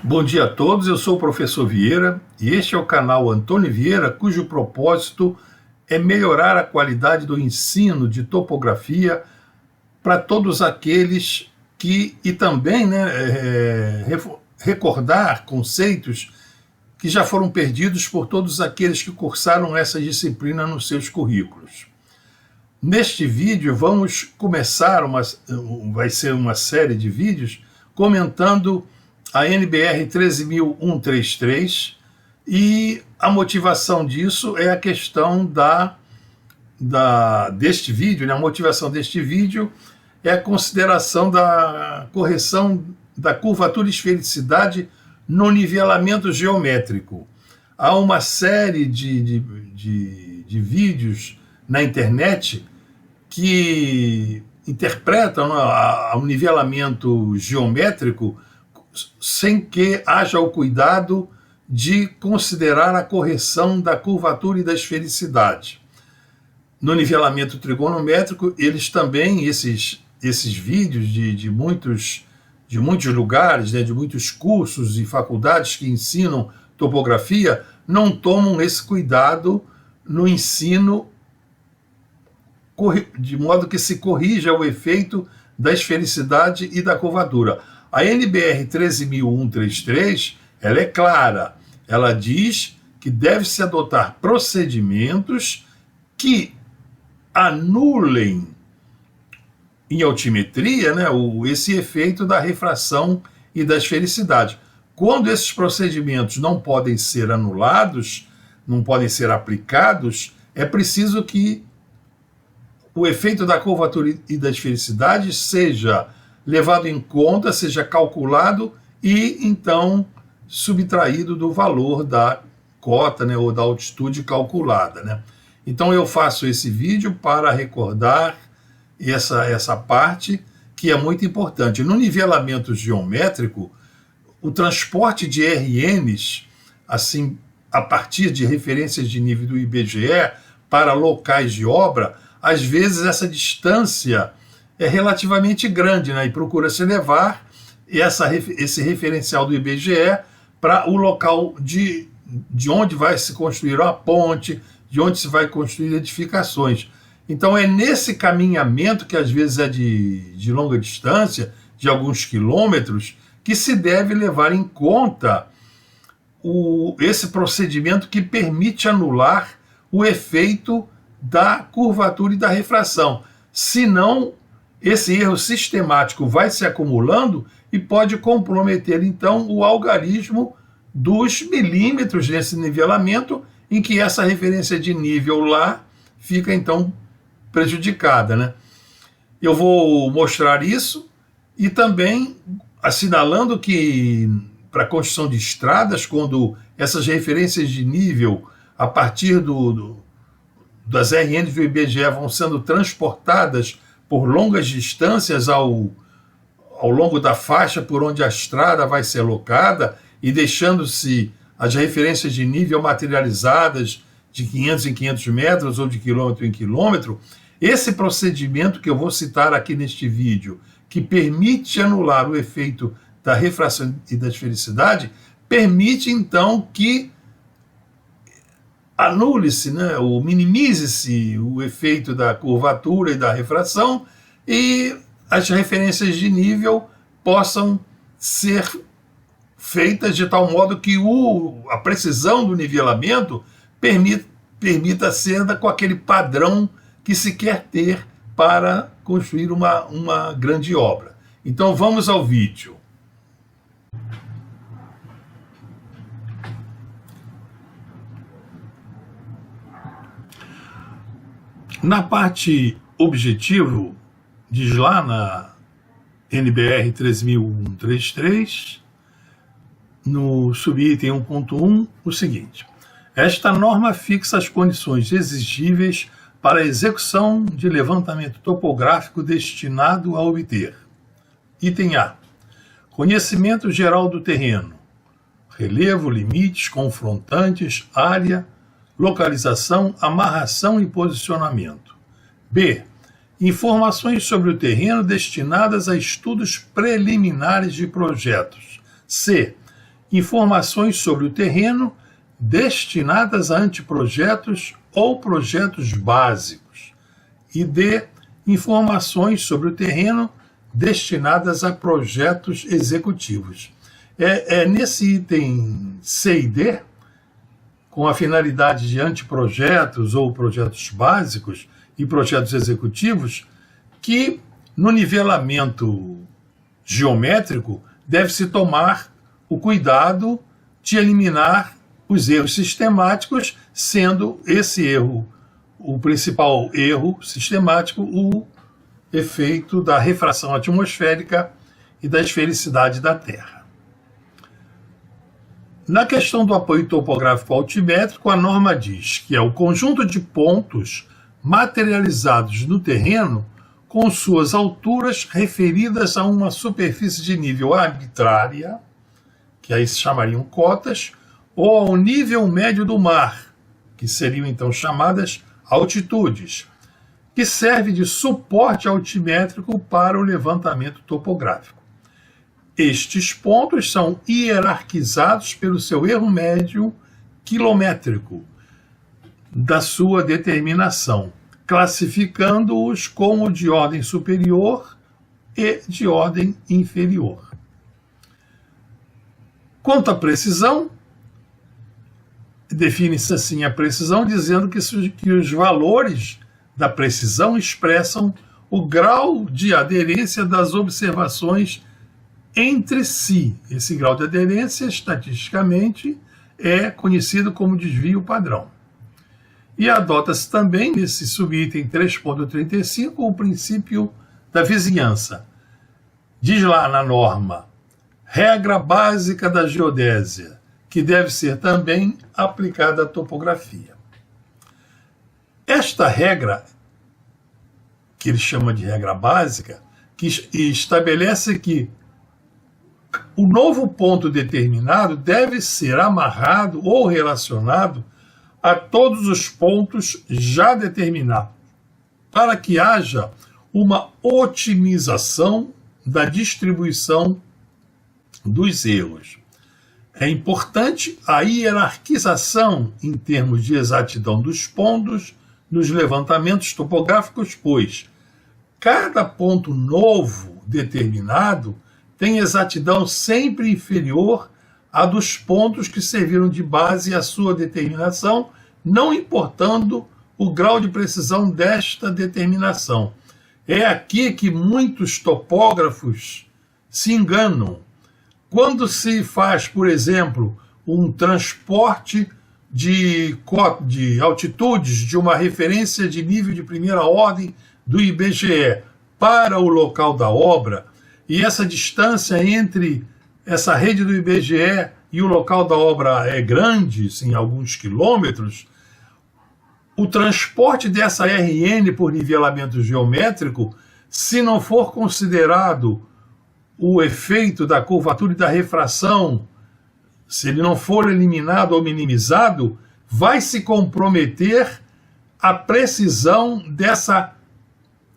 Bom dia a todos, eu sou o professor Vieira e este é o canal Antônio Vieira, cujo propósito é melhorar a qualidade do ensino de topografia para todos aqueles e também recordar conceitos que já foram perdidos por todos aqueles que cursaram essa disciplina nos seus currículos. Neste vídeo vamos começar, vai ser uma série de vídeos comentando a NBR 13133, e a motivação disso é a questão deste vídeo, né? A motivação deste vídeo é a consideração da correção da curvatura e esfericidade no nivelamento geométrico. Há uma série de vídeos na internet que interpretam o nivelamento geométrico sem que haja o cuidado de considerar a correção da curvatura e da esfericidade. No nivelamento trigonométrico, eles também, esses vídeos de muitos lugares, né, de muitos cursos e faculdades que ensinam topografia, não tomam esse cuidado no ensino, de modo que se corrija o efeito da esfericidade e da curvatura. A NBR 13133, ela é clara, ela diz que deve-se adotar procedimentos que anulem em altimetria, né, esse efeito da refração e da esfericidade. Quando esses procedimentos não podem ser anulados, não podem ser aplicados, é preciso que o efeito da curvatura e da esfericidade seja levado em conta, seja calculado e então subtraído do valor da cota, né, ou da altitude calculada, né? Então eu faço esse vídeo para recordar essa parte que é muito importante. No nivelamento geométrico, o transporte de RNs, assim, a partir de referências de nível do IBGE para locais de obra, às vezes essa distância é relativamente grande, né? E procura-se levar esse referencial do IBGE para o local de onde vai se construir a ponte, de onde se vai construir edificações. Então é nesse caminhamento, que às vezes é de longa distância, de alguns quilômetros, que se deve levar em conta esse procedimento que permite anular o efeito da curvatura e da refração. Senão, esse erro sistemático vai se acumulando e pode comprometer, então, o algarismo dos milímetros desse nivelamento, em que essa referência de nível lá fica, então, prejudicada, né? Eu vou mostrar isso e também assinalando que, para a construção de estradas, quando essas referências de nível, a partir das RNs do IBGE, vão sendo transportadas por longas distâncias ao longo da faixa por onde a estrada vai ser locada, e deixando-se as referências de nível materializadas de 500 em 500 metros ou de quilômetro em quilômetro, esse procedimento que eu vou citar aqui neste vídeo, que permite anular o efeito da refração e da esfericidade, permite então que anule-se, né, ou minimize-se o efeito da curvatura e da refração, e as referências de nível possam ser feitas de tal modo que a precisão do nivelamento permita ser com aquele padrão que se quer ter para construir uma grande obra. Então vamos ao vídeo. Na parte objetivo, diz lá na NBR 13133, no subitem 1.1, o seguinte: esta norma fixa as condições exigíveis para a execução de levantamento topográfico destinado a obter: item A, conhecimento geral do terreno, relevo, limites, confrontantes, área, localização, amarração e posicionamento. B, informações sobre o terreno destinadas a estudos preliminares de projetos. C, informações sobre o terreno destinadas a anteprojetos ou projetos básicos. E D, informações sobre o terreno destinadas a projetos executivos. Nesse item C e D, com a finalidade de anteprojetos ou projetos básicos e projetos executivos, que no nivelamento geométrico deve-se tomar o cuidado de eliminar os erros sistemáticos, sendo esse erro, o principal erro sistemático, o efeito da refração atmosférica e da esfericidade da Terra. Na questão do apoio topográfico altimétrico, a norma diz que é o conjunto de pontos materializados no terreno com suas alturas referidas a uma superfície de nível arbitrária, que aí se chamariam cotas, ou ao nível médio do mar, que seriam então chamadas altitudes, que serve de suporte altimétrico para o levantamento topográfico. Estes pontos são hierarquizados pelo seu erro médio quilométrico da sua determinação, classificando-os como de ordem superior e de ordem inferior. Quanto à precisão, define-se assim a precisão, dizendo que os valores da precisão expressam o grau de aderência das observações entre si. Esse grau de aderência, estatisticamente, é conhecido como desvio padrão. E adota-se também, nesse subitem 3.35, o princípio da vizinhança. Diz lá na norma, regra básica da geodésia, que deve ser também aplicada à topografia. Esta regra, que ele chama de regra básica, que estabelece que o novo ponto determinado deve ser amarrado ou relacionado a todos os pontos já determinados, para que haja uma otimização da distribuição dos erros. É importante a hierarquização em termos de exatidão dos pontos nos levantamentos topográficos, pois cada ponto novo determinado tem exatidão sempre inferior à dos pontos que serviram de base à sua determinação, não importando o grau de precisão desta determinação. É aqui que muitos topógrafos se enganam. Quando se faz, por exemplo, um transporte de altitudes de uma referência de nível de primeira ordem do IBGE para o local da obra, e essa distância entre essa rede do IBGE e o local da obra é grande, em alguns quilômetros, o transporte dessa RN por nivelamento geométrico, se não for considerado o efeito da curvatura e da refração, se ele não for eliminado ou minimizado, vai se comprometer a precisão dessa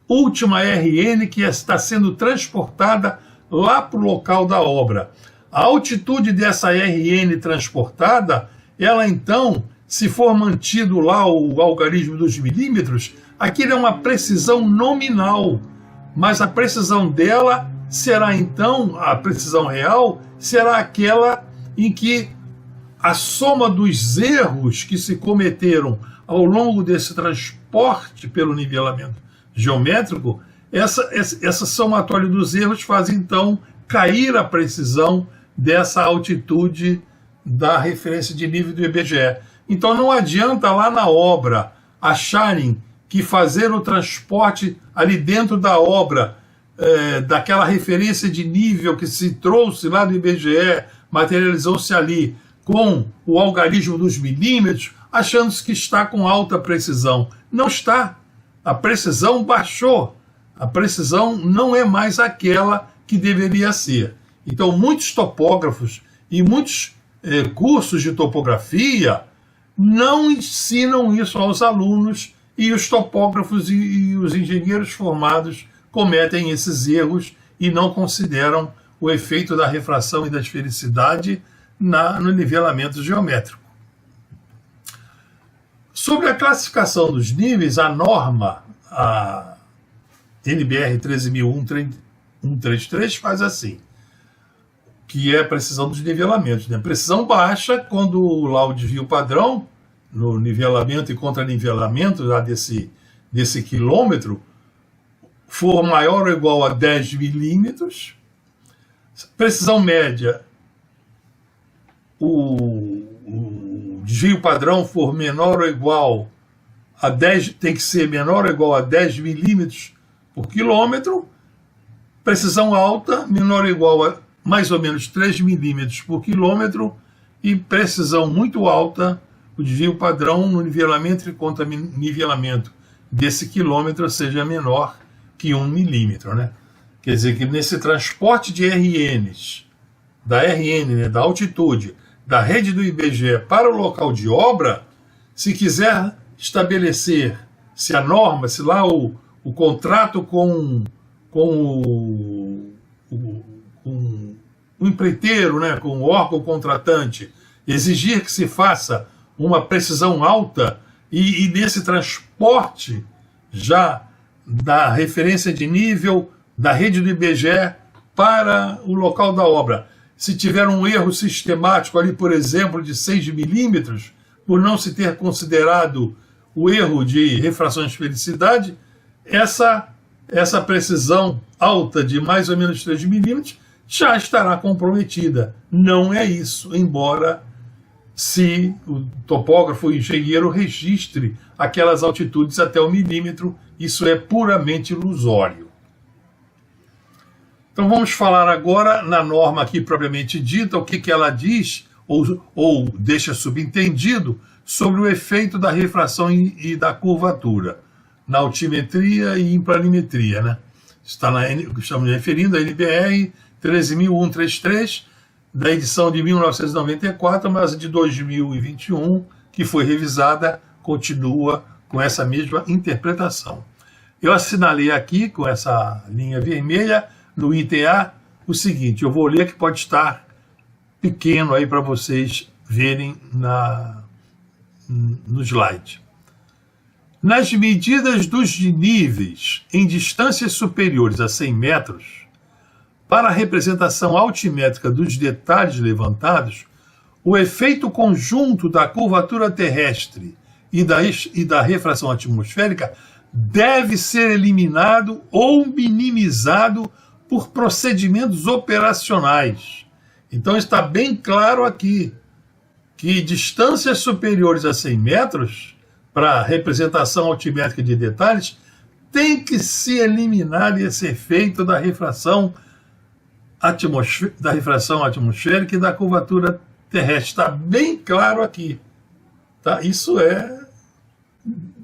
última RN que está sendo transportada lá para o local da obra. A altitude dessa RN transportada, ela então, se for mantido lá o algarismo dos milímetros, aquilo é uma precisão nominal, mas a precisão dela será então, a precisão real, será aquela em que a soma dos erros que se cometeram ao longo desse transporte pelo nivelamento geométrico, essa somatória dos erros faz então cair a precisão dessa altitude da referência de nível do IBGE. Então não adianta lá na obra acharem que fazer o transporte ali dentro da obra daquela referência de nível que se trouxe lá do IBGE, materializou-se ali com o algarismo dos milímetros, achando-se que está com alta precisão. Não está. A precisão baixou. A precisão não é mais aquela que deveria ser. Então, muitos topógrafos e muitos cursos de topografia não ensinam isso aos alunos, e os topógrafos e os engenheiros formados cometem esses erros e não consideram o efeito da refração e da esfericidade no nivelamento geométrico. Sobre a classificação dos níveis, a norma, a NBR 13.133 faz assim, que é a precisão dos nivelamentos, né? Precisão baixa, quando lá o desvio padrão, no nivelamento e contranivelamento lá desse quilômetro, for maior ou igual a 10 milímetros. Precisão média, o desvio padrão for menor ou igual a 10, tem que ser menor ou igual a 10 milímetros por quilômetro. Precisão alta, menor ou igual a mais ou menos 3 milímetros por quilômetro. E precisão muito alta, o desvio padrão no nivelamento e contra-nivelamento desse quilômetro seja menor que 1 milímetro, né? Quer dizer que nesse transporte de RNs, da RN, né, da altitude, da rede do IBGE para o local de obra, se quiser estabelecer se a norma, se lá o contrato com o empreiteiro, né, com o órgão contratante, exigir que se faça uma precisão alta e nesse transporte já da referência de nível da rede do IBGE para o local da obra, se tiver um erro sistemático ali, por exemplo, de 6 milímetros, por não se ter considerado o erro de refração de esfericidade, essa precisão alta de mais ou menos 3 milímetros já estará comprometida. Não é isso, embora se o topógrafo, o engenheiro, registre aquelas altitudes até o milímetro, isso é puramente ilusório. Então vamos falar agora na norma aqui propriamente dita, o que ela diz, ou deixa subentendido, sobre o efeito da refração e da curvatura, na altimetria e em planimetria, né? Estamos referindo a NBR 13.133, da edição de 1994, mas de 2021, que foi revisada, continua com essa mesma interpretação. Eu assinalei aqui, com essa linha vermelha, no ITA, o seguinte, eu vou ler que pode estar pequeno aí para vocês verem no slide. Nas medidas dos níveis em distâncias superiores a 100 metros, para a representação altimétrica dos detalhes levantados, o efeito conjunto da curvatura terrestre e da refração atmosférica deve ser eliminado ou minimizado por procedimentos operacionais. Então está bem claro aqui que distâncias superiores a 100 metros, para a representação altimétrica de detalhes, tem que se eliminar esse efeito da refração atmosférica e da curvatura terrestre. Está bem claro aqui. Tá? Isso é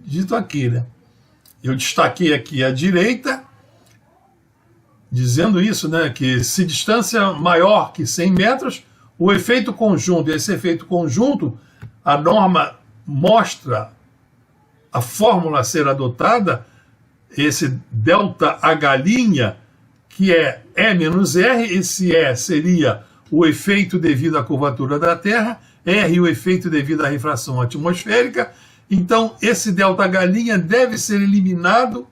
dito aqui, né? Eu destaquei aqui à direita, dizendo isso, né, que se distância maior que 100 metros, o efeito conjunto, esse efeito conjunto, a norma mostra a fórmula a ser adotada, esse ΔH', que é E menos R, esse E seria o efeito devido à curvatura da Terra, R o efeito devido à refração atmosférica. Então, esse ΔH' deve ser eliminado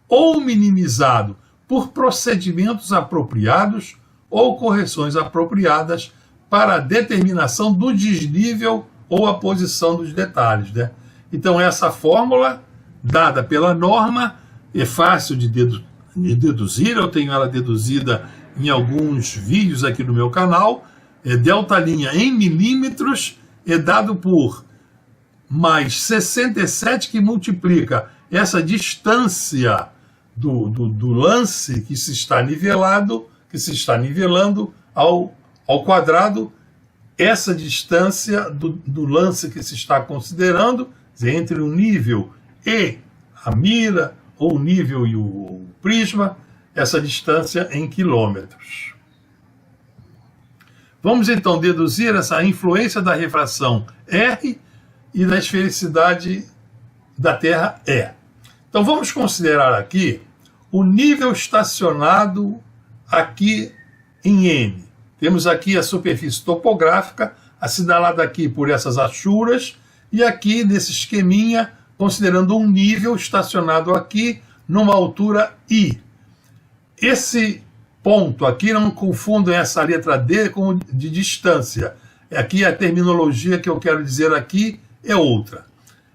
ou minimizado por procedimentos apropriados ou correções apropriadas para a determinação do desnível ou a posição dos detalhes, né? Então, essa fórmula, dada pela norma, é fácil de deduzir, eu tenho ela deduzida em alguns vídeos aqui no meu canal. ΔH' em milímetros é dado por mais 67, que multiplica essa distância do lance que se está nivelando ao quadrado, essa distância do lance que se está considerando, entre o nível e a mira, ou o nível e o prisma, essa distância em quilômetros. Vamos então deduzir essa influência da refração R e da esfericidade da Terra E. Então vamos considerar aqui o nível estacionado aqui em N, Temos aqui a superfície topográfica, assinalada aqui por essas achuras, e aqui nesse esqueminha, considerando um nível estacionado aqui, numa altura I. Esse ponto aqui, não confundam essa letra D com de distância. Aqui a terminologia que eu quero dizer aqui é outra.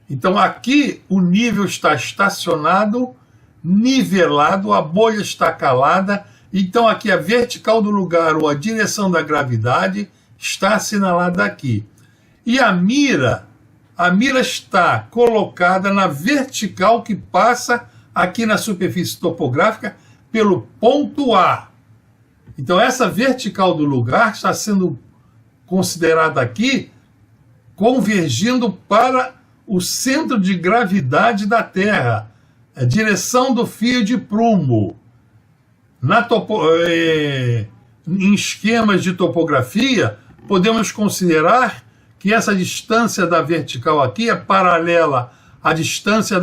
Então aqui o nível está estacionado, nivelado, a bolha está calada, então aqui a vertical do lugar ou a direção da gravidade está assinalada aqui. E a mira está colocada na vertical que passa aqui na superfície topográfica pelo ponto A. Então essa vertical do lugar está sendo considerada aqui convergindo para o centro de gravidade da Terra, a direção do fio de prumo. Em esquemas de topografia, podemos considerar que essa distância da vertical aqui é paralela à distância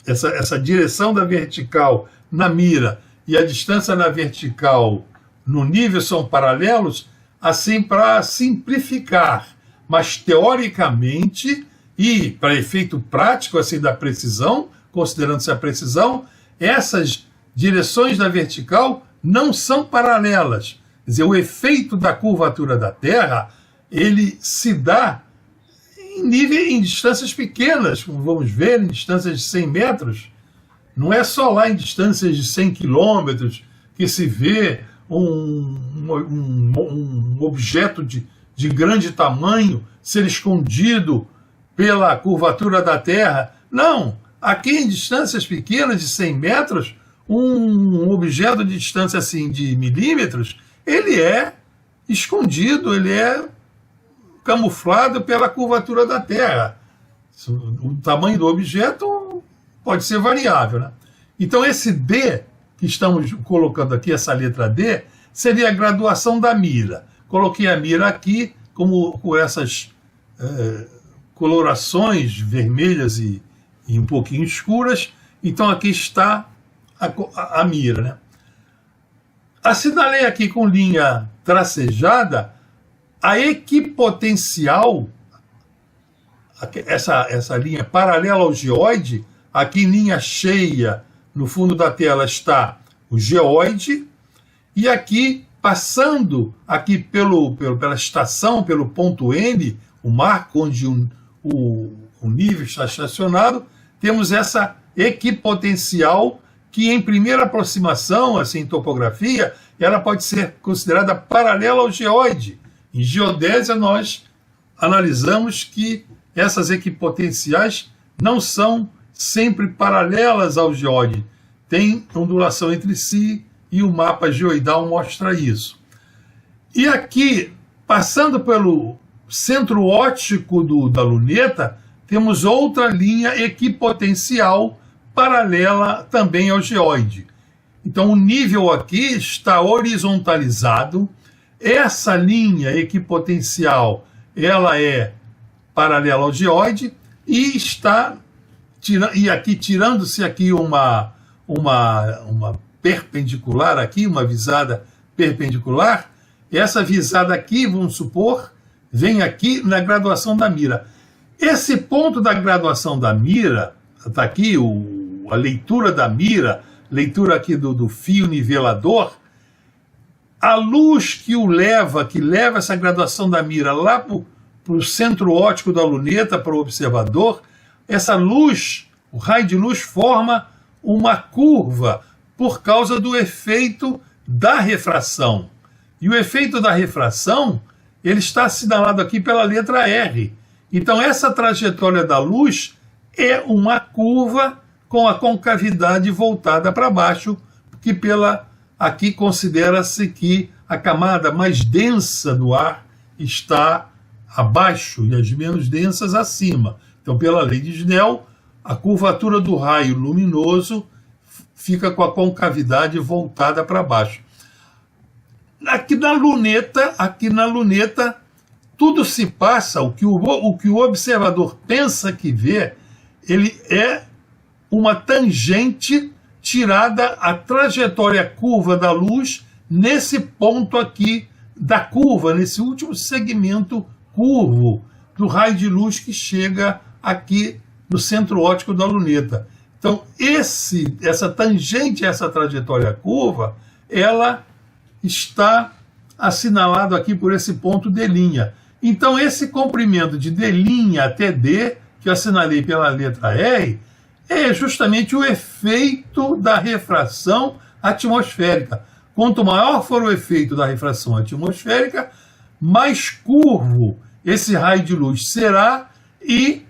essa direção da vertical na mira e a distância na vertical no nível são paralelos, assim para simplificar. Mas teoricamente e para efeito prático assim da precisão, considerando-se a precisão, essas direções da vertical não são paralelas. Quer dizer, o efeito da curvatura da Terra, ele se dá em distâncias pequenas, como vamos ver, em distâncias de 100 metros. Não é só lá em distâncias de 100 quilômetros que se vê um objeto de grande tamanho ser escondido pela curvatura da Terra. Não, aqui em distâncias pequenas de 100 metros, um objeto de distância assim de milímetros, ele é escondido, ele é camuflado pela curvatura da Terra. O tamanho do objeto pode ser variável, né? Então esse D que estamos colocando aqui, essa letra D, seria a graduação da mira. Coloquei a mira aqui com essas colorações vermelhas e um pouquinho escuras. Então aqui está a mira, né? Assinalei aqui com linha tracejada a equipotencial, essa linha paralela ao geóide. Aqui em linha cheia no fundo da tela está o geóide, e aqui passando aqui pela estação, pelo ponto N, o marco onde o nível está estacionado, temos essa equipotencial que em primeira aproximação, assim, em topografia, ela pode ser considerada paralela ao geóide. Em geodésia nós analisamos que essas equipotenciais não são sempre paralelas ao geóide, tem ondulação entre si e o mapa geoidal mostra isso. E aqui, passando pelo centro óptico da luneta, temos outra linha equipotencial paralela também ao geóide. Então o nível aqui está horizontalizado, essa linha equipotencial ela é paralela ao geóide e está aqui tirando-se aqui uma perpendicular aqui, uma visada perpendicular. Essa visada aqui, vamos supor, vem aqui na graduação da mira. Esse ponto da graduação da mira, está aqui a leitura da mira, leitura aqui do fio nivelador, a luz que leva essa graduação da mira lá para o centro óptico da luneta, para o observador, essa luz, o raio de luz forma uma curva por causa do efeito da refração. E o efeito da refração, ele está assinalado aqui pela letra R. Então essa trajetória da luz é uma curva com a concavidade voltada para baixo, porque aqui considera-se que a camada mais densa do ar está abaixo e as menos densas acima. Então, pela lei de Snell, a curvatura do raio luminoso fica com a concavidade voltada para baixo. Aqui na luneta, tudo se passa, o que o observador pensa que vê, ele é uma tangente tirada a trajetória curva da luz nesse ponto aqui da curva, nesse último segmento curvo do raio de luz que chega aqui no centro óptico da luneta. Então, essa tangente, essa trajetória curva, ela está assinalado aqui por esse ponto D'. Então, esse comprimento de D' até D, que eu assinalei pela letra R, é justamente o efeito da refração atmosférica. Quanto maior for o efeito da refração atmosférica, mais curvo esse raio de luz será, e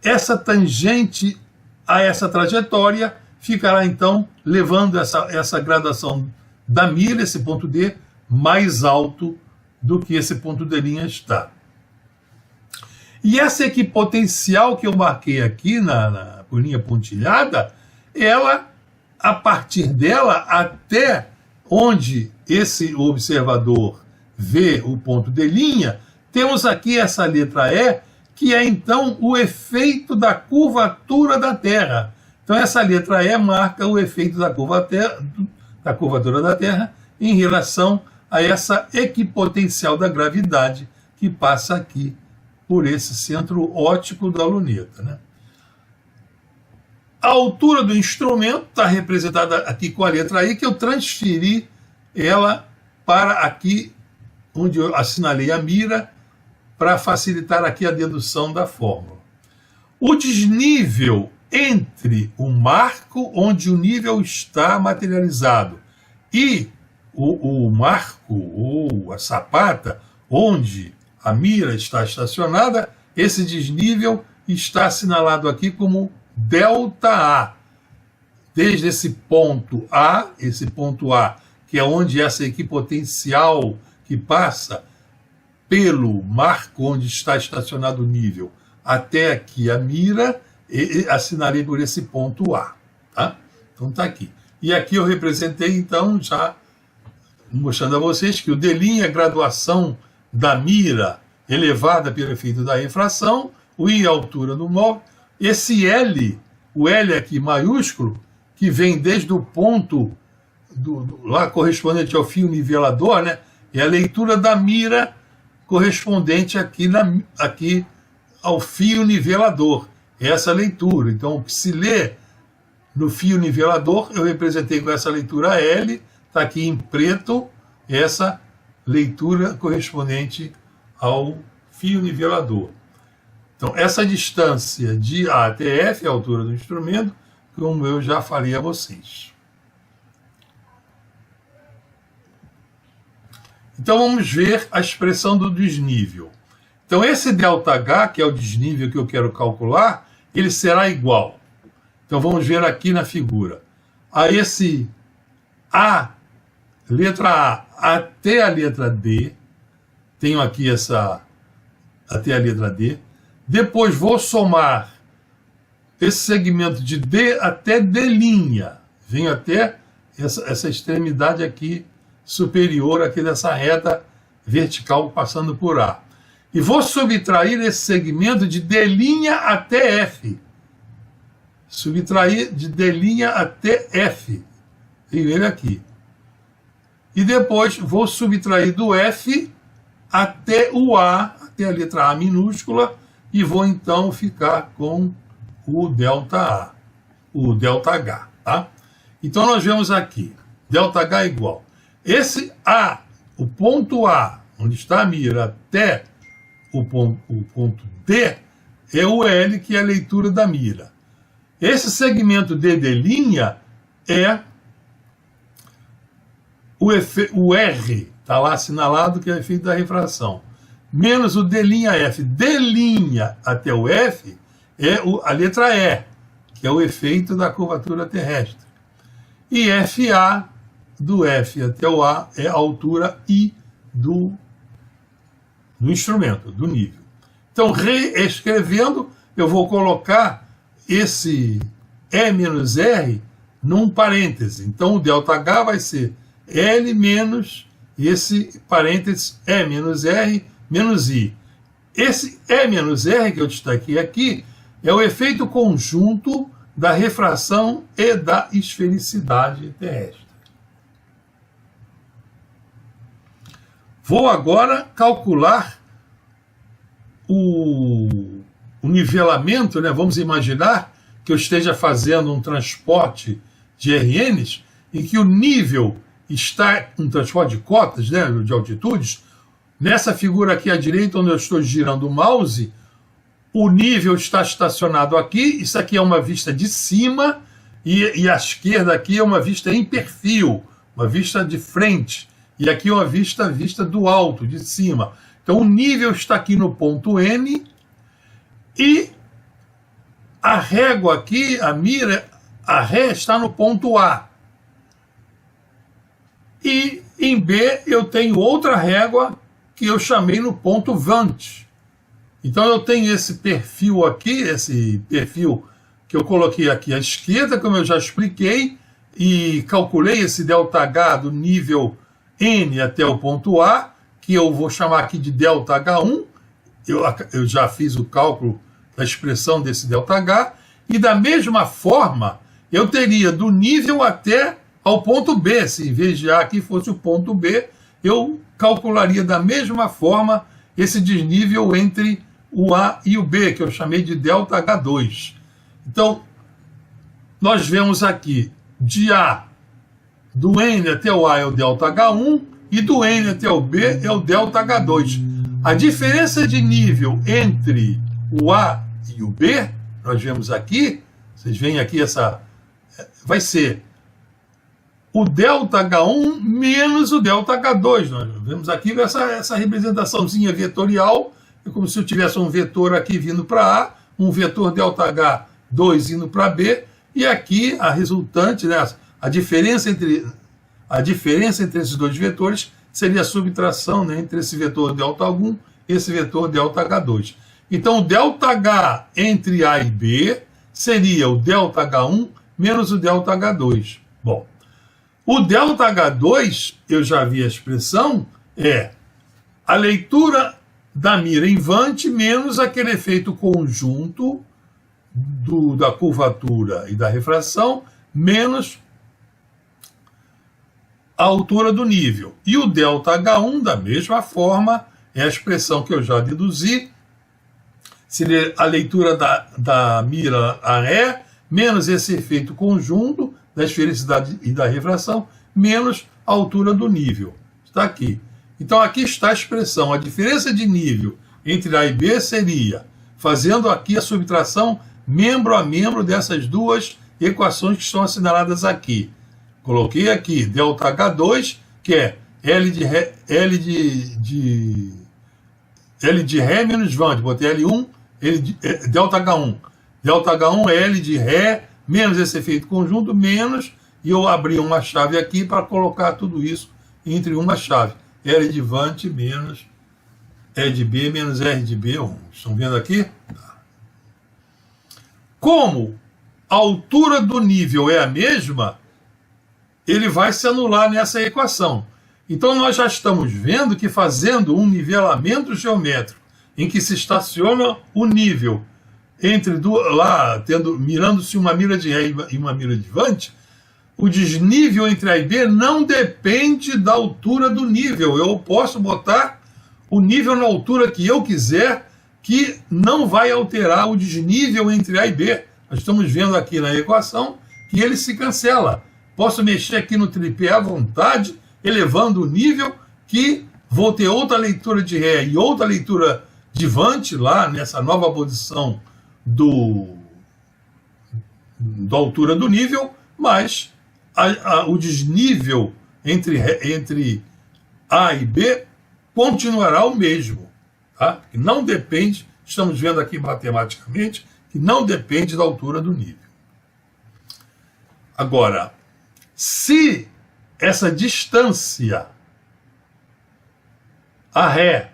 essa tangente a essa trajetória ficará, então, levando essa graduação da mira, esse ponto D, mais alto do que esse ponto D' está. E essa equipotencial que eu marquei aqui por linha pontilhada, ela, a partir dela, até onde esse observador vê o ponto D', temos aqui essa letra E, que é então o efeito da curvatura da Terra. Então essa letra E marca o efeito da curvatura da Terra em relação a essa equipotencial da gravidade que passa aqui por esse centro óptico da luneta, né? A altura do instrumento está representada aqui com a letra I, que eu transferi ela para aqui onde eu assinalei a mira, para facilitar aqui a dedução da fórmula. O desnível entre o marco onde o nível está materializado e o marco ou a sapata onde a mira está estacionada, esse desnível está assinalado aqui como ΔA. Desde esse ponto A, que é onde essa equipotencial que passa pelo marco onde está estacionado o nível, até aqui a mira, e assinalei por esse ponto A. Tá? Então está aqui. E aqui eu representei, então, já mostrando a vocês que o D' é a graduação da mira elevada pelo efeito da refração, o I é a altura do móvel, esse L, o L aqui maiúsculo, que vem desde o ponto lá correspondente ao fio nivelador, né, é a leitura da mira correspondente aqui ao fio nivelador. É essa leitura. Então, o que se lê no fio nivelador, eu representei com essa leitura L, está aqui em preto, essa leitura correspondente ao fio nivelador. Então, essa distância de A até F é a altura do instrumento, como eu já falei a vocês. Então, vamos ver a expressão do desnível. Então, esse ΔH, que é o desnível que eu quero calcular, ele será igual. Então, vamos ver aqui na figura. A esse A, letra A até a letra D, tenho aqui até a letra D. Depois vou somar esse segmento de D até D'. Venho até essa extremidade aqui superior aqui dessa reta vertical passando por A. E vou subtrair esse segmento de D' até F. Subtrair de D' até F. Tenho ele aqui. E depois vou subtrair do F até o A, até a letra A minúscula, e vou então ficar com o ΔA, o ΔH, tá? Então nós vemos aqui, ΔH é igual. Esse A, o ponto A, onde está a mira, até o ponto D, é o L, que é a leitura da mira. Esse segmento D' é o R, está lá assinalado, que é o efeito da refração, menos o D'F. D' até o F é a letra E, que é o efeito da curvatura terrestre. E FA, do F até o A, é a altura I do instrumento, do nível. Então, reescrevendo, eu vou colocar esse E menos R num parêntese. Então, o ΔH vai ser L menos esse parêntese E menos R menos I. Esse E menos R que eu destaquei aqui é o efeito conjunto da refração e da esfericidade terrestre. Vou agora calcular o nivelamento, né? Vamos imaginar que eu esteja fazendo um transporte de RNs em que o nível está, um transporte de cotas, né, de altitudes. Nessa figura aqui à direita, onde eu estou girando o mouse, o nível está estacionado aqui. Isso aqui é uma vista de cima e à esquerda aqui é uma vista em perfil, uma vista de frente. E aqui é uma vista do alto, de cima. Então o nível está aqui no ponto N e a régua aqui, a mira, a ré está no ponto A. E em B eu tenho outra régua que eu chamei no ponto Vant. Então eu tenho esse perfil aqui, esse perfil que eu coloquei aqui à esquerda, como eu já expliquei, e calculei esse ΔH do nível N até o ponto A, que eu vou chamar aqui de ΔH1. Eu já fiz o cálculo da expressão desse ΔH, e da mesma forma eu teria do nível até ao ponto B. Se em vez de A aqui fosse o ponto B, eu calcularia da mesma forma esse desnível entre o A e o B, que eu chamei de ΔH2. Então, nós vemos aqui de A, do N até o A é o ΔH1, e do N até o B é o ΔH2. A diferença de nível entre o A e o B, nós vemos aqui, vocês veem aqui vai ser o ΔH1 menos o ΔH2. Nós vemos aqui essa representaçãozinha vetorial, é como se eu tivesse um vetor aqui vindo para A, um vetor ΔH2 indo para B, e aqui a resultante, né, a diferença entre esses dois vetores seria a subtração, né, entre esse vetor ΔH1 e esse vetor ΔH2. Então, o ΔH entre A e B seria o ΔH1 menos o ΔH2. Bom, o ΔH2, eu já vi a expressão, é a leitura da mira em Vant menos aquele efeito conjunto da curvatura e da refração, menos a altura do nível. E o ΔH1, da mesma forma, é a expressão que eu já deduzi, seria a leitura da mira a ré, menos esse efeito conjunto da esfericidade e da refração, menos a altura do nível. Está aqui. Então aqui está a expressão. A diferença de nível entre A e B seria, fazendo aqui a subtração membro a membro dessas duas equações que estão assinaladas aqui. Coloquei aqui ΔH2, que é L de Ré menos Vant. Botei L1, ΔH1. ΔH1 é L de Ré menos esse efeito conjunto, menos, e eu abri uma chave aqui para colocar tudo isso entre uma chave. L de Vant menos E de B menos R de B1. Estão vendo aqui? Como a altura do nível é a mesma, ele vai se anular nessa equação. Então nós já estamos vendo que fazendo um nivelamento geométrico em que se estaciona o nível entre mirando-se uma mira de Ré e uma mira de Vant, o desnível entre A e B não depende da altura do nível. Eu posso botar o nível na altura que eu quiser, que não vai alterar o desnível entre A e B. Nós estamos vendo aqui na equação que ele se cancela. Posso mexer aqui no tripé à vontade, elevando o nível, que vou ter outra leitura de Ré e outra leitura de Vant lá nessa nova posição da altura do nível, mas o desnível entre A e B continuará o mesmo. Tá? Que não depende, estamos vendo aqui matematicamente, que não depende da altura do nível. Agora, se essa distância, a Ré,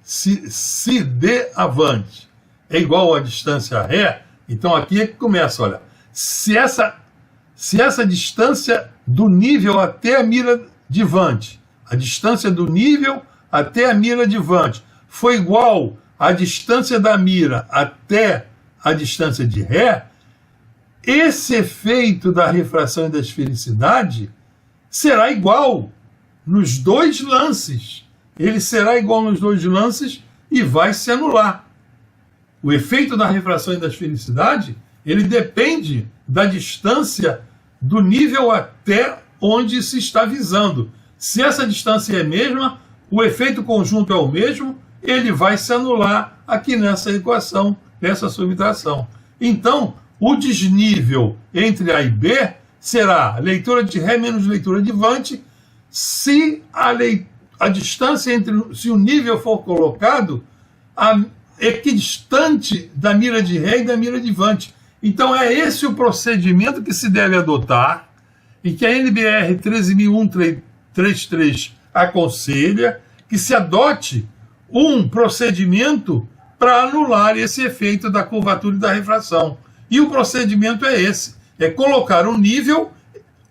se D avante, é igual à distância Ré, então aqui é que começa, olha, se essa distância do nível até a mira de Vant, a distância do nível até a mira de Vant foi igual à distância da mira até a distância de Ré, esse efeito da refração e da esfericidade será igual nos dois lances. Ele será igual nos dois lances e vai se anular. O efeito da refração e da esfericidade, ele depende da distância do nível até onde se está visando. Se essa distância é a mesma, o efeito conjunto é o mesmo, ele vai se anular aqui nessa equação, nessa subtração. Então, o desnível entre A e B será leitura de Ré menos leitura de Vante, se a distância se o nível for colocado equidistante da mira de Ré e da mira de Vante. Então é esse o procedimento que se deve adotar e que a NBR 13.133 aconselha que se adote um procedimento para anular esse efeito da curvatura e da refração. E o procedimento é esse, é colocar um nível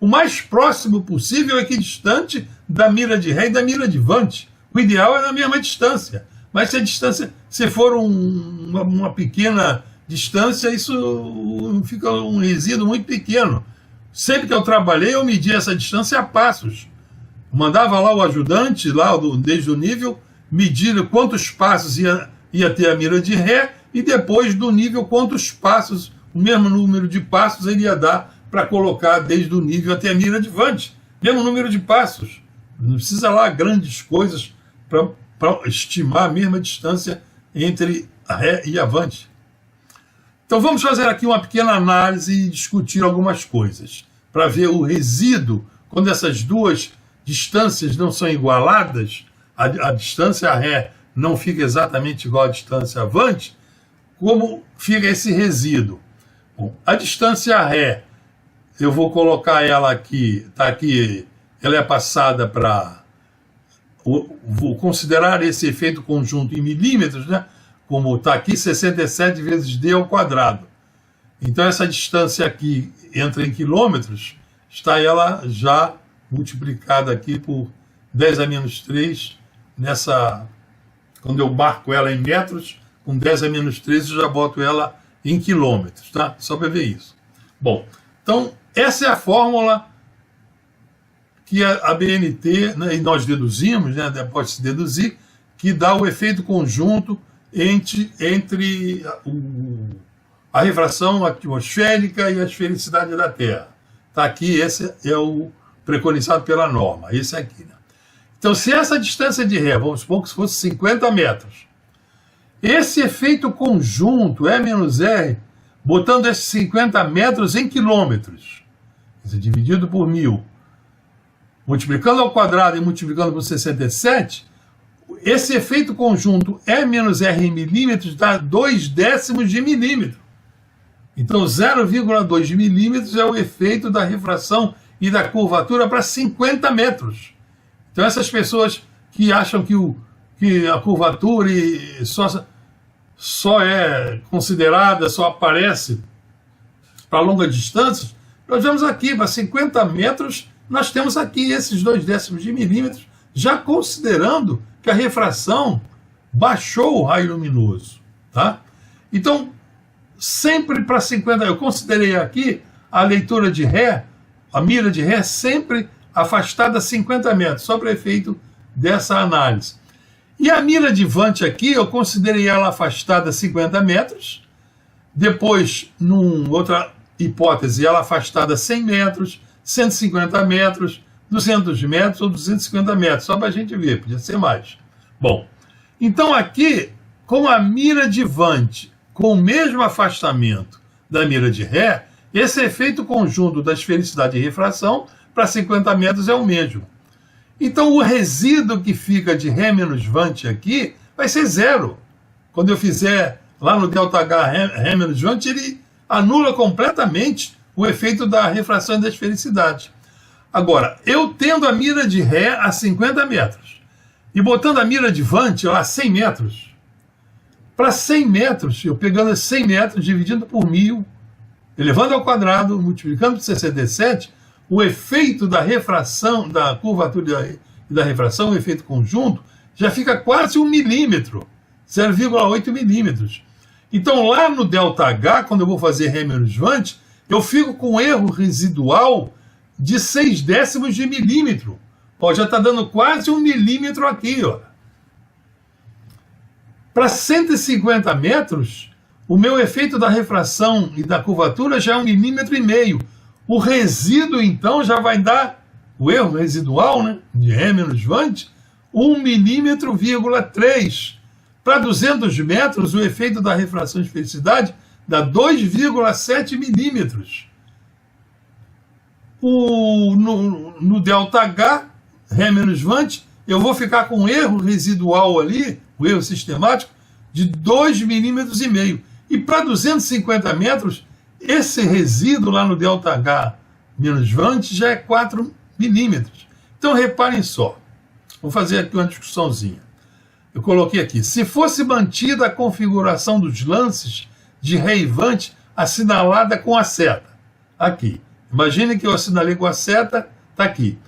o mais próximo possível equidistante da mira de Ré e da mira de Vante. O ideal é na mesma distância, mas se a distância, se for uma pequena distância, isso fica um resíduo muito pequeno. Sempre que eu trabalhei, eu media essa distância a passos. Mandava lá o ajudante, lá desde o nível, medir quantos passos ia ter a mira de Ré e depois do nível quantos passos, o mesmo número de passos ele ia dar para colocar desde o nível até a mira de Vante. Mesmo número de passos. Não precisa lá grandes coisas para estimar a mesma distância entre a Ré e a Vante. Então vamos fazer aqui uma pequena análise e discutir algumas coisas, para ver o resíduo, quando essas duas distâncias não são igualadas, a distância Ré não fica exatamente igual à distância Vante, como fica esse resíduo. Bom, a distância Ré, eu vou colocar ela aqui, está aqui, ela é passada para... Vou considerar esse efeito conjunto em milímetros, né? Como está aqui, 67 vezes d ao quadrado. Então essa distância aqui entra em quilômetros, está ela já multiplicada aqui por 10 a menos 3, quando eu marco ela em metros, com 10 a menos 3 eu já boto ela em quilômetros, tá? Só para ver isso. Bom, então essa é a fórmula que a BNT, né, e nós deduzimos, né, pode-se deduzir, que dá o efeito conjunto entre a refração atmosférica e a esfericidade da Terra. Está aqui, esse é o preconizado pela norma, esse aqui. Né? Então, se essa distância de Ré, vamos supor que se fosse 50 metros, esse efeito conjunto, E menos R, botando esses 50 metros em quilômetros, quer dizer, dividido por 1000, multiplicando ao quadrado e multiplicando por 67, esse efeito conjunto E menos R em milímetros dá 0,2 de milímetro. Então 0,2 milímetros é o efeito da refração e da curvatura para 50 metros. Então essas pessoas que acham que a curvatura só é considerada, só aparece para longas distâncias, nós vemos aqui, para 50 metros, nós temos aqui esses 0,2 de milímetros, já considerando que a refração baixou o raio luminoso. Tá? Então, sempre para 50, eu considerei aqui a leitura de Ré, a mira de Ré sempre afastada a 50 metros, só para efeito dessa análise. E a mira de Vante aqui, eu considerei ela afastada a 50 metros, depois, outra hipótese, ela afastada a 100 metros, 150 metros, 200 metros ou 250 metros, só para a gente ver, podia ser mais. Bom, então aqui, com a mira de Vante, com o mesmo afastamento da mira de Ré, esse efeito conjunto da esfericidade e refração para 50 metros é o mesmo. Então o resíduo que fica de Ré menos Vante aqui vai ser zero. Quando eu fizer lá no ΔH Ré menos Vante, ele anula completamente o efeito da refração e da esfericidade. Agora, eu tendo a mira de Ré a 50 metros e botando a mira de Vante lá a 100 metros, para 100 metros, eu pegando esses 100 metros, dividindo por 1000, elevando ao quadrado, multiplicando por 67, o efeito da refração, da curvatura e da refração, o efeito conjunto, já fica quase 1 milímetro, 0,8 milímetros. Então, lá no ΔH, quando eu vou fazer Ré menos Vante, eu fico com um erro residual de 0,6 de milímetro, Ó, já está dando quase 1 milímetro aqui, ó. Para 150 metros, o meu efeito da refração e da curvatura já é 1,5 milímetros. O resíduo, então, já vai dar, o erro residual, né, de Ré-Vant, 1,3 milímetro. Para 200 metros, o efeito da refração de esfericidade dá 2,7 milímetros. No ΔH, Ré-Vant, eu vou ficar com um erro residual ali, o erro sistemático, de 2,5 milímetros. E para 250 metros, esse resíduo lá no ΔH-Vant já é 4 milímetros. Então reparem só, vou fazer aqui uma discussãozinha. Eu coloquei aqui, se fosse mantida a configuração dos lances de Ré e Vant assinalada com a seta, aqui, imagine que eu assinalei com a seta, está aqui.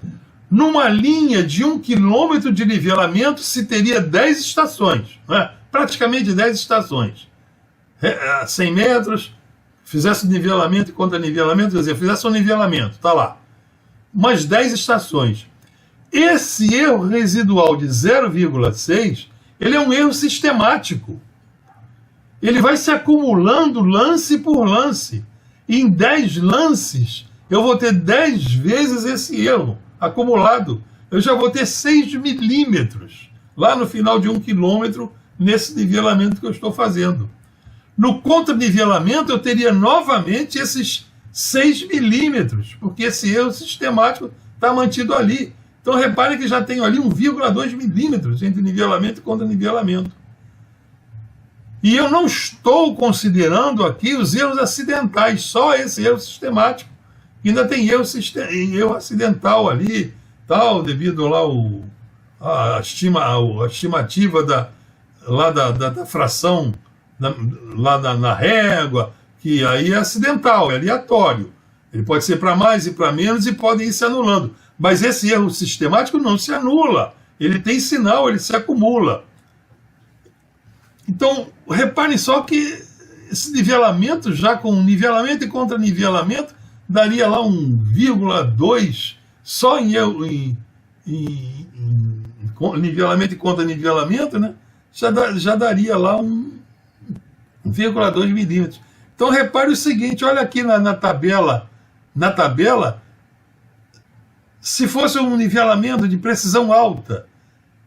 Numa linha de 1 quilômetro de nivelamento se teria 10 estações, né? Praticamente 10 estações. 100 metros, fizesse nivelamento e contra-nivelamento, quer dizer, fizesse um nivelamento, está lá. Umas 10 estações. Esse erro residual de 0,6, ele é um erro sistemático. Ele vai se acumulando lance por lance. E em 10 lances, eu vou ter 10 vezes esse erro acumulado. Eu já vou ter 6 milímetros lá no final de 1 quilômetro nesse nivelamento que eu estou fazendo. No contra-nivelamento, eu teria novamente esses 6 milímetros, porque esse erro sistemático está mantido ali. Então, reparem que já tenho ali 1,2 milímetros entre nivelamento e contra-nivelamento. E eu não estou considerando aqui os erros acidentais, só esse erro sistemático. Ainda tem erro acidental ali, tal, devido lá a estimativa da fração lá na régua, que aí é acidental, é aleatório. Ele pode ser para mais e para menos e podem ir se anulando. Mas esse erro sistemático não se anula. Ele tem sinal, ele se acumula. Então, reparem só que esse nivelamento, já com nivelamento e contra-nivelamento, daria lá 1,2 só em nivelamento e contra-nivelamento, né? Já daria lá 1,2 milímetros. Então, repare o seguinte, olha aqui na tabela, se fosse um nivelamento de precisão alta,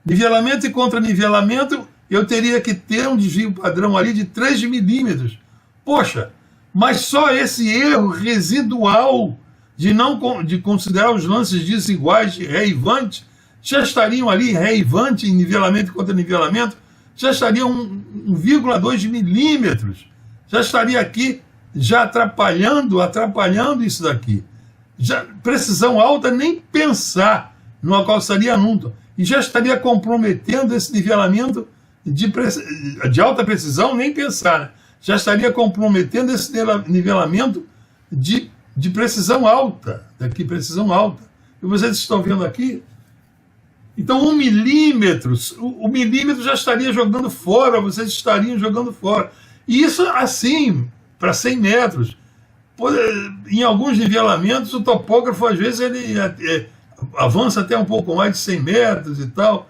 nivelamento e contra-nivelamento, eu teria que ter um desvio padrão ali de 3 milímetros. Poxa, mas só esse erro residual de considerar os lances desiguais de Ré e Vant, já estariam ali, Ré e Vant, em nivelamento e contra-nivelamento, já estariam 1,2 milímetros. Já estaria aqui, já atrapalhando isso daqui. Já, precisão alta, nem pensar numa calçaria nunca. E já estaria comprometendo esse nivelamento de alta precisão, nem pensar, né? Já estaria comprometendo esse nivelamento de precisão alta. Daqui, precisão alta. E vocês estão vendo aqui? Então, 1 milímetro, o milímetro já estaria jogando fora, vocês estariam jogando fora. E isso assim, para 100 metros. Em alguns nivelamentos, o topógrafo, às vezes, ele avança até um pouco mais de 100 metros e tal.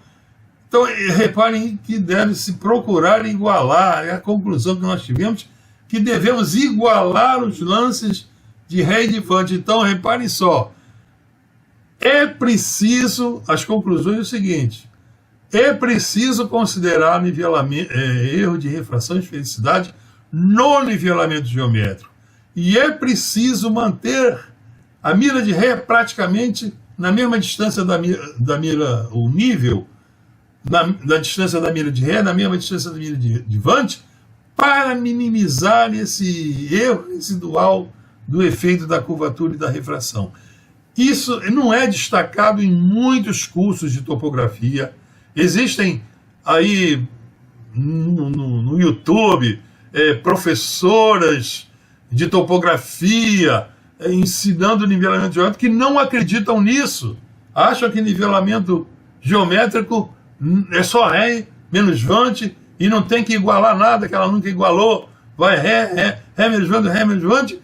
Então, reparem que deve-se procurar igualar, é a conclusão que nós tivemos, que devemos igualar os lances de Ré e de Vant. Então, reparem só, é preciso, as conclusões é o seguinte, é preciso considerar erro de refração e esfericidade no nivelamento geométrico. E é preciso manter a mira de Ré praticamente na mesma distância da mira, o nível, da distância da mira de Ré, na mesma distância da mira de Vant, para minimizar esse erro residual do efeito da curvatura e da refração. Isso não é destacado em muitos cursos de topografia. Existem aí no YouTube professoras de topografia ensinando nivelamento geométrico que não acreditam nisso. Acham que nivelamento geométrico é só Ré menos Vant e não tem que igualar nada, que ela nunca igualou. Vai Ré menos Vant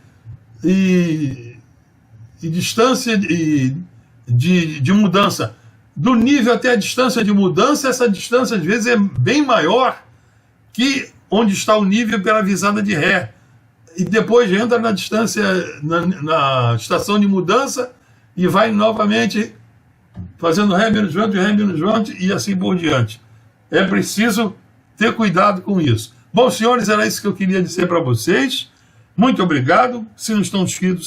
e distância de mudança do nível até a distância de mudança, essa distância às vezes é bem maior que onde está o nível pela visada de ré. E depois entra na distância, na estação de mudança e vai novamente fazendo ré menos volante e assim por diante. É preciso ter cuidado com isso. Bom, senhores, era isso que eu queria dizer para vocês. Muito obrigado. Se não estão inscritos,